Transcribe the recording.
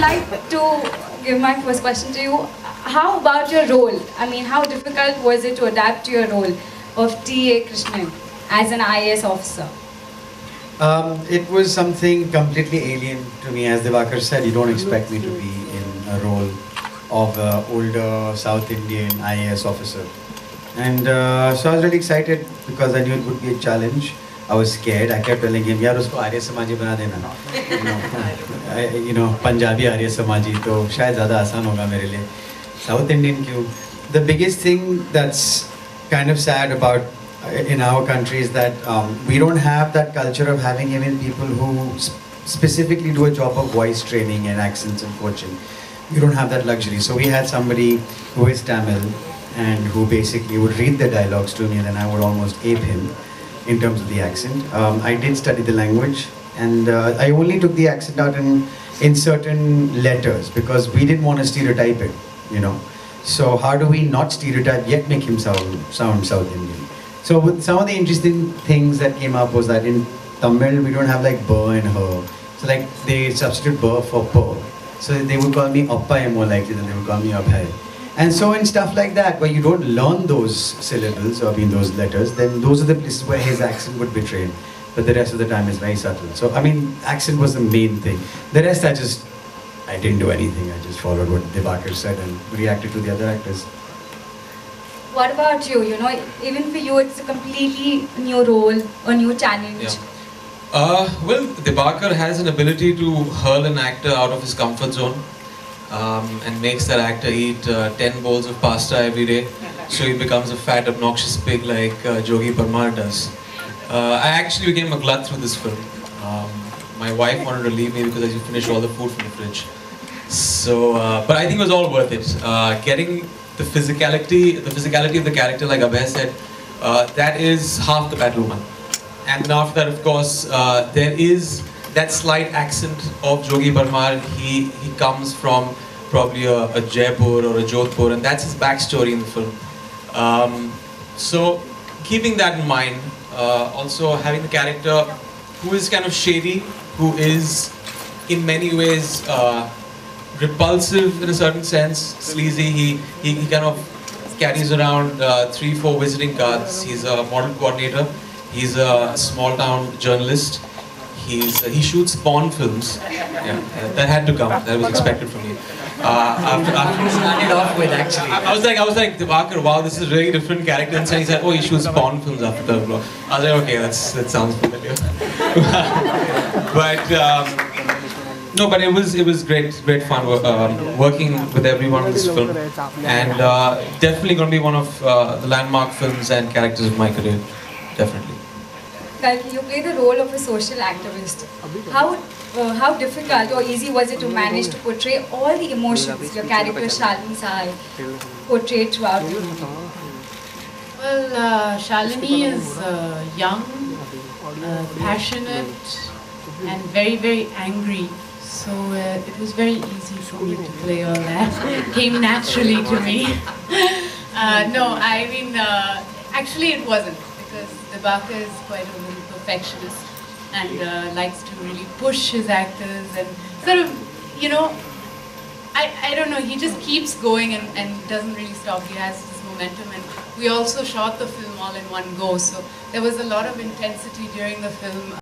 like to give my first question to you. How about your role? I mean, how difficult was it to adapt to your role of T.A. Krishnan as an IAS officer? It was something completely alien to me. As Divakar said, you don't expect me to be in a role of an older South Indian IAS officer. And so I was really excited because I knew it would be a challenge. I was scared. I kept telling him, "Yaar, usko Arya Samaji bana dena." Punjabi Arya Samaji, to shayad zyada aasan hoga mere liye. South Indian kyun? The biggest thing that's kind of sad about in our country is that we don't have that culture of having even people who specifically do a job of voice training and accents and coaching. We don't have that luxury. So we had somebody who is Tamil and who basically would read the dialogues to me, and then I would almost ape him in terms of the accent. I did study the language, and I only took the accent out in certain letters because we didn't want to stereotype it, So how do we not stereotype yet make him sound South Indian? So with some of the interesting things that came up was that in Tamil we don't have like "b" and "her." So like they substitute "b" for "p." So they would call me Appa more likely than they would call me Abhay. And so in stuff like that, where you don't learn those syllables, or those letters, then those are the places where his accent would betray. But the rest of the time is very subtle. So accent was the main thing. The rest I didn't do anything. I just followed what Divakar said and reacted to the other actors. What about you? Even for you, it's a completely new role, a new challenge. Yeah. Well, Divakar has an ability to hurl an actor out of his comfort zone and makes that actor eat 10 bowls of pasta every day, so he becomes a fat, obnoxious pig like Jogi Parmar does. I actually became a glut through this film. My wife wanted to leave me because I just finished all the food from the fridge. So, but I think it was all worth it. Getting the physicality of the character, like Abhay said, that is half the battle won. And then after that, of course, there is that slight accent of Jogi Parmar. He comes from probably a Jaipur or a Jodhpur, and that's his backstory in the film. So keeping that in mind, also having the character who is kind of shady, who is in many ways repulsive in a certain sense, sleazy. He kind of carries around 3-4 visiting cards. He's a model coordinator. He's a small town journalist. He shoots porn films. Yeah, that had to come. That was expected from me. After Started off with actually. I was like, Divakar, wow, this is a really different character. And so he said, oh, he shoots porn films after the vlog. I was like, okay, that sounds familiar. But no, but it was great fun working with everyone in this film, and definitely going to be one of the landmark films and characters of my career, definitely. Kalki, you play the role of a social activist. How difficult or easy was it to manage to portray all the emotions your character Shalini Sahai portrayed throughout the movie? Well, Shalini is young, passionate, and very, very angry. So it was very easy for me to play all that. It came naturally to me. Actually it wasn't, because Divakar is quite a little perfectionist and likes to really push his actors and sort of, I don't know, he just keeps going and doesn't really stop. He has this momentum, and we also shot the film all in one go, so there was a lot of intensity during the film.